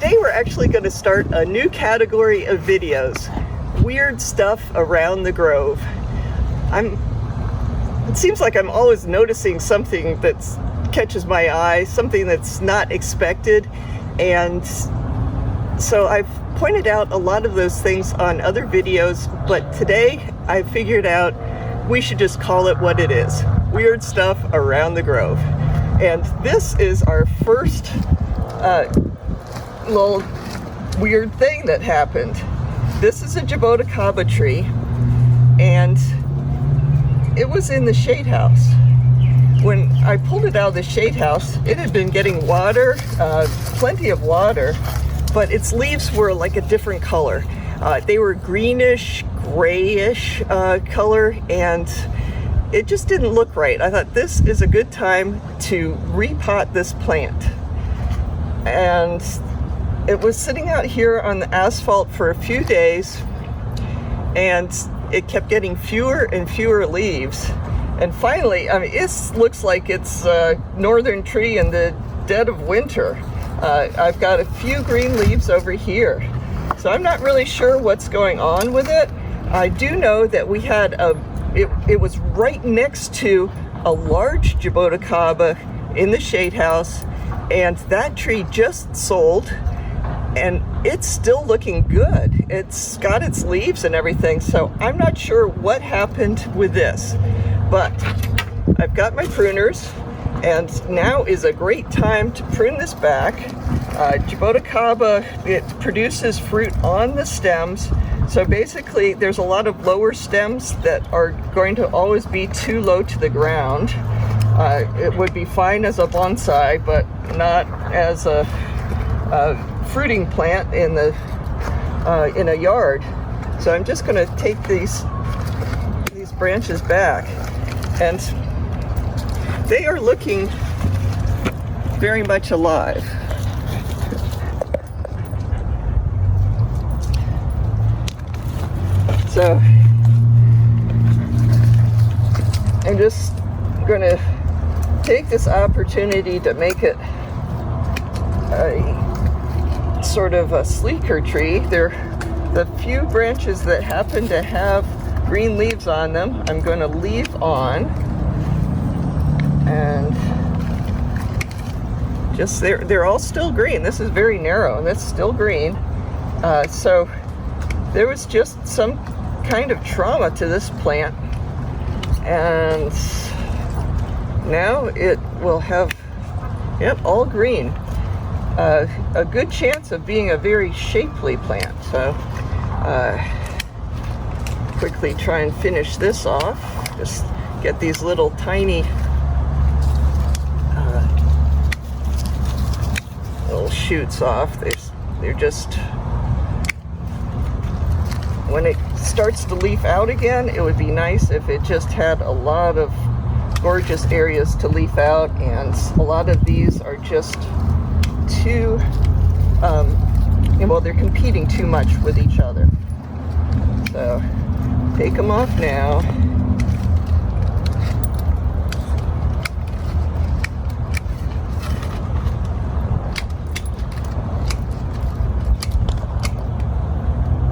today we're actually going to start a new category of videos. Weird stuff around the Grove. It seems like I'm always noticing something that catches my eye, something that's not expected, and so I've pointed out a lot of those things on other videos, but today I figured out we should just call it what it is. Weird stuff around the Grove. And this is our first little weird thing that happened. This is a Jaboticaba tree, and it was in the shade house. When I pulled it out of the shade house, it had been getting water, plenty of water, but its leaves were like a different color. They were greenish, grayish color, and it just didn't look right. I thought this is a good time to repot this plant. And it was sitting out here on the asphalt for a few days, and it kept getting fewer and fewer leaves. And finally, I mean, it looks like it's a northern tree in the dead of winter. I've got a few green leaves over here. So I'm not really sure what's going on with it. I do know that we had it was right next to a large Jaboticaba in the shade house, and that tree just sold, and it's still looking good. It's got its leaves and everything, so I'm not sure what happened with this. But I've got my pruners, and now is a great time to prune this back. Jaboticaba, it produces fruit on the stems, so basically there's a lot of lower stems that are going to always be too low to the ground. It would be fine as a bonsai, but not as a fruiting plant in a yard. So I'm just going to take these branches back, and they are looking very much alive. So I'm just going to take this opportunity to make it a sort of a sleeker tree. The few branches that happen to have green leaves on them, I'm going to leave on, and just they're all still green. This is very narrow, and that's still green. So there was just some kind of trauma to this plant, and now it will have, yep, all green. A good chance of being a very shapely plant. So quickly try and finish this off. Just get these little tiny little shoots off. They're just, when it starts to leaf out again, it would be nice if it just had a lot of gorgeous areas to leaf out, and a lot of these are just too, well, they're competing too much with each other. So take them off now.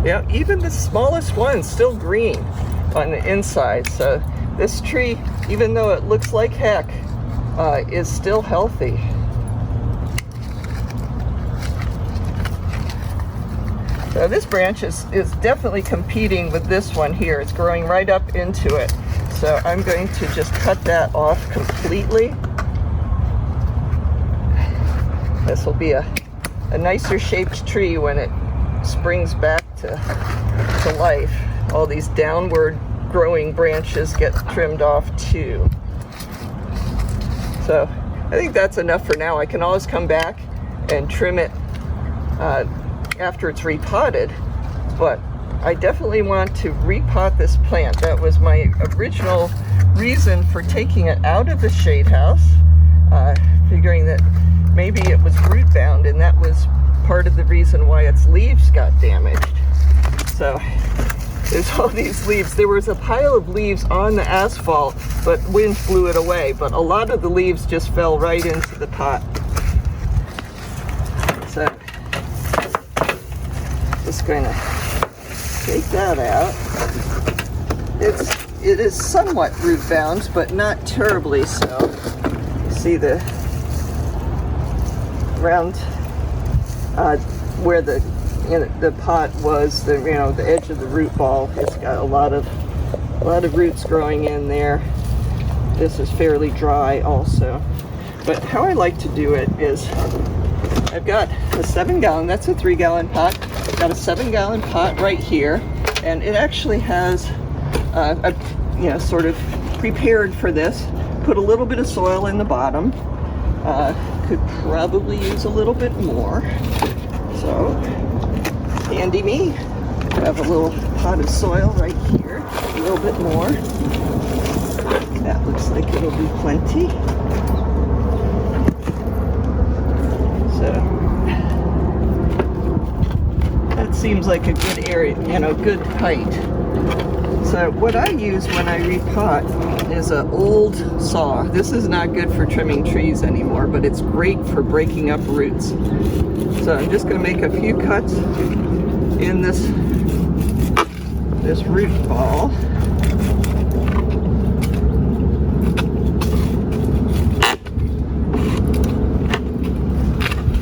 Yeah, even the smallest one's still green on the inside. So this tree, even though it looks like heck, is still healthy. So this branch is definitely competing with this one here. It's growing right up into it. So I'm going to just cut that off completely. This will be a nicer shaped tree when it springs back to life. All these downward growing branches get trimmed off too. So I think that's enough for now. I can always come back and trim it after it's repotted, but I definitely want to repot this plant. That was my original reason for taking it out of the shade house, figuring that maybe it was root bound, and that was part of the reason why its leaves got damaged. So there's all these leaves. There was a pile of leaves on the asphalt, but wind blew it away, but a lot of the leaves just fell right into the pot. So going to take that out. It is somewhat root bound, but not terribly so. You see the around where the pot was, the edge of the root ball. It's got a lot of roots growing in there. This is fairly dry also. But how I like to do it is, I've got a 7-gallon, that's a 3-gallon pot. I've got a 7-gallon pot right here, and it actually has sort of prepared for this. Put a little bit of soil in the bottom. Could probably use a little bit more. So, handy me. I have a little pot of soil right here. A little bit more. That looks like it'll be plenty. So, that seems like a good area, good height. So what I use when I repot is an old saw. This is not good for trimming trees anymore, but it's great for breaking up roots. So I'm just going to make a few cuts in this root ball.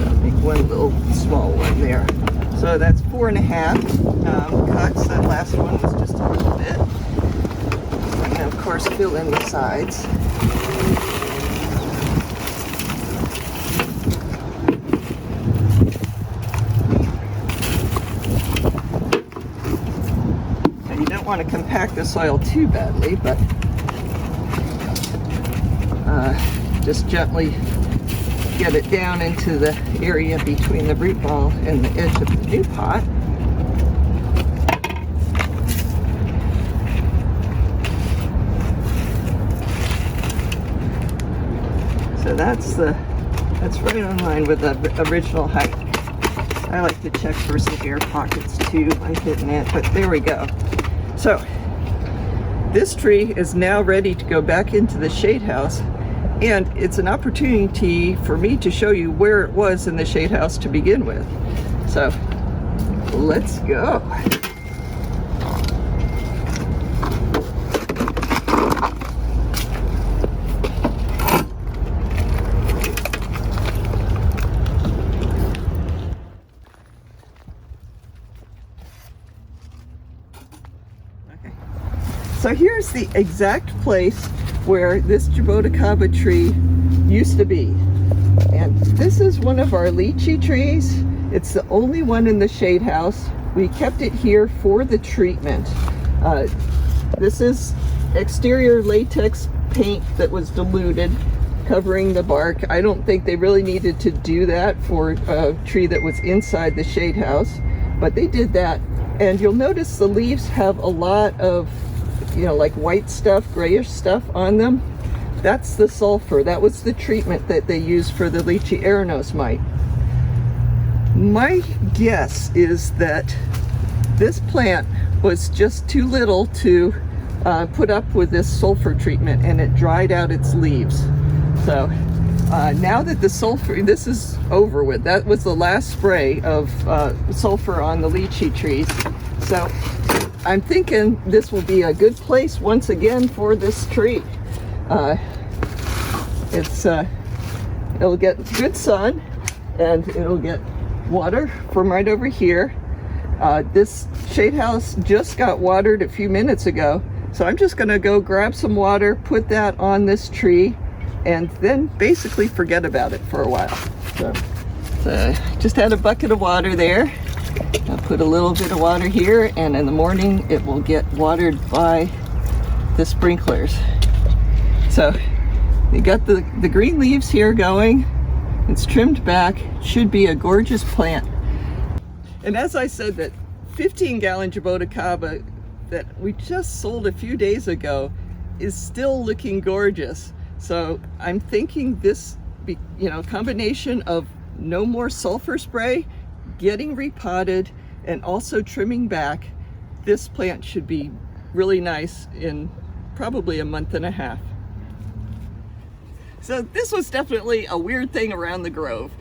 I'll make one little small one there. So that's 4.5 cuts. That last one was just a little bit. And of course fill in the sides. And you don't want to compact the soil too badly, but just gently get it down into the area between the root ball and the edge of the new pot. So that's right on line with the original height. I like to check for some air pockets too by hitting it, but there we go. So this tree is now ready to go back into the shade house. And it's an opportunity for me to show you where it was in the shade house to begin with. So let's go. Okay. So here's the exact place where this Jaboticaba tree used to be. And this is one of our lychee trees. It's the only one in the shade house. We kept it here for the treatment. This is exterior latex paint that was diluted, covering the bark. I don't think they really needed to do that for a tree that was inside the shade house, but they did that. And you'll notice the leaves have a lot of like white stuff, grayish stuff on them. That's the sulfur. That was the treatment that they used for the lychee arenos mite. My guess is that this plant was just too little to put up with this sulfur treatment, and it dried out its leaves. So now that the sulfur, this is over with. That was the last spray of sulfur on the lychee trees. So I'm thinking this will be a good place once again for this tree. It'll get good sun, and it'll get water from right over here. This shade house just got watered a few minutes ago, so I'm just going to go grab some water, put that on this tree, and then basically forget about it for a while. So just had a bucket of water there. I'll put a little bit of water here, and in the morning it will get watered by the sprinklers. So you got the green leaves here going. It's trimmed back. Should be a gorgeous plant. And as I said, that 15-gallon Jaboticaba that we just sold a few days ago is still looking gorgeous. So I'm thinking this, combination of no more sulfur spray, getting repotted, and also trimming back, this plant should be really nice in probably a month and a half. So this was definitely a weird thing around the grove.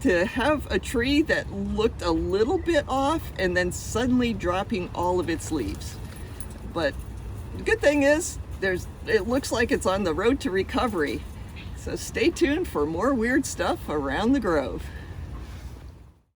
to have a tree that looked a little bit off and then suddenly dropping all of its leaves. But the good thing is, it looks like it's on the road to recovery. So stay tuned for more weird stuff around the grove.